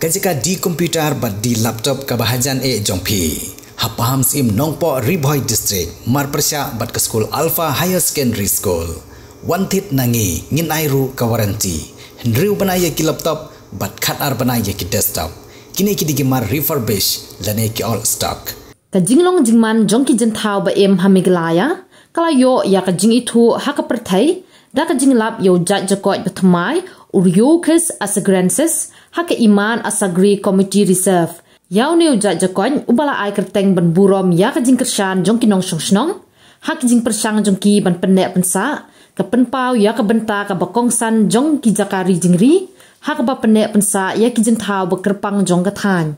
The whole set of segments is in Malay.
Kajika di komputer bat di laptop kabahajan jongpi. Hapaham sim Nongpoh Bhoi district marpersya bat ke school Alpha Higher Secondary School. Wantit nangi ngin airu kawaranti. Hendriu banaya ki laptop bat khatar banaya ki desktop. Kini ki mar refurbish lane ki all stock. Kajinglong jingman jongki jentau ba hamiglaya. Kalayo ya kajing itu haka pertai. Da kajinglap yo Jakoid ba Thymmai Raorchestes Asakgrensis haka iman Asagri Committee Reserve. Yau neu Jakoid ubala ai kerteng ban burom ya kajing kersan jongki Nongshong haka jing persang jongki ban penek pensa ka penpau ya ka bynta ka bakongsan jongki jakari jingri haka ba penek pensa ya ki jentau ba kerpang jong kathan.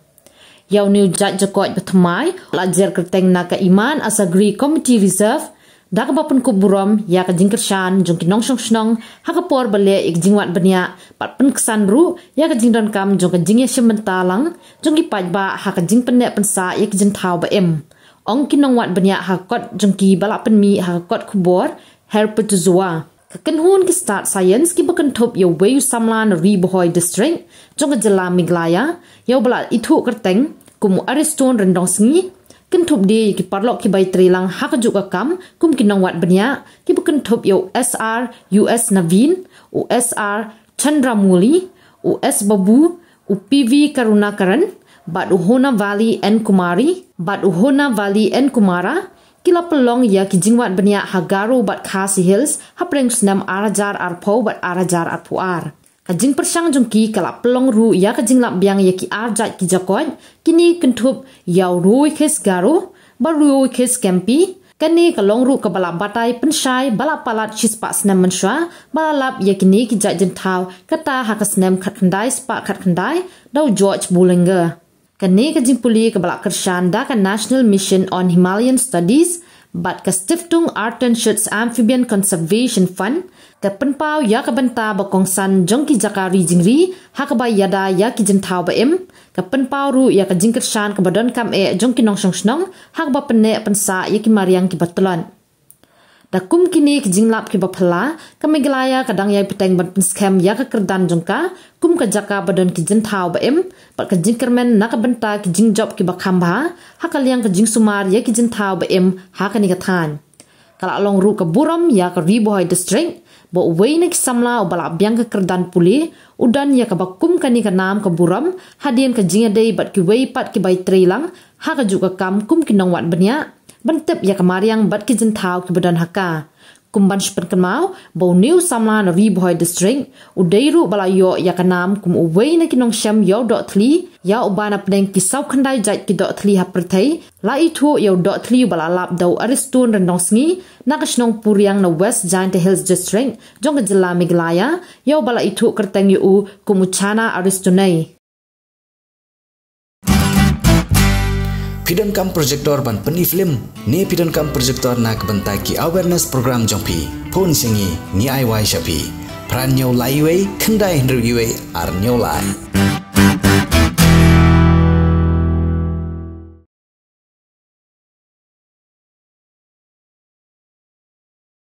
Yau neu Jakoid ba Thymmai lajar kerteng na ka iman Asagri Committee Reserve. Da ka bapun kuburom ya ka jingkershan jongki Nongshong haka por bale ik jingwat benya pat pen kesan ru ya ka jingdan kam jong ka jingye sementalang jongki pajba haka jing penek pensa ya ki jentau ba ong ki nongwat benya hakot jongki balak penmi hakot khubor herpetuzua kenhun ki start science ki bakan top yo wayu samlan Bhoi district jong ka jela miglaya yo bala itu kerteng kumu ariston rendong sngi kentup di ki Paralok ki bai trilang hak juga kam kum ki nongwat benya ki bukentup yo SR US Navin USR Chandramuli US Babu UPV Karunakaran bat Uhona Valley and Kumari bat Uhona Valley and Kumara kila pelong ya ki jingwat benya hagaru bat Khasi Hills hapreng snam arajar arpo bat arajar arpuar. Kajing persang jongki kala pelong ru ya kajing lap biang ya ki arjat ki Jakoid kini kentup yau Raorchestes garu bar Raorchestes kempi kani kalong ru kabala batai pensai bala palat chispa snam mensha bala lap ya kini ki jat jentau kata hakas snam khatkandai spa khatkandai dau George Bullinger kani kajing puli kabala kersan da ka National Mission on Himalayan Studies bat ka Stiftung Artenschutz Amphibian Conservation Fund ka penpau ya ka bynta bakongsan jongki jakari jingri hakaba yada ya ki jentau ba ka penpau ru ya ka jingkersan ka badon kam jongki Nongshong hakaba penek pensa ya ki mariang ki batelon da kum kini ki jinglap ki baphala ka miglaya kadang ya peteng ban scam ya ka kerdan jongka kum ka jaka badon ki jentau ba pat ka jingkermen na ka bynta ki jingjop ki bakhamba hakaliang ka jingsumar ya ki jentau ba haka ni kathan kala long ru ka buram ya ka Bhoi district bo wei nak samla bala biang ka kerdan puli udan ya ka bakum kani ka nam ka buram hadien ka jinga dei bat ki wei pat ki bai trilang ha ka juga kam kum ki nongwat benya bantep ya ka mariang bat ki jentau ki badan haka kumban spen kemau bo new samla na Bhoi district udairu bala yo ya ka nam kum wei nak ki Nongshem yo Dohthli ya ubana pneng ki sau khandai jat ki Dohthli ha perthai la itu yo Dohthli bala lap dau aristun rendong sngi nakasnong puriang na West Giant Hills district jong jela miglaya yo bala itu kerteng yu kumuchana aristunai Pidon kam projector ban peni film ne pidon kam projector nak bentai ki awareness program jongpi phun singi ni ai wai shapi pran nyau lai wei khandai hendru yue ar nyau lai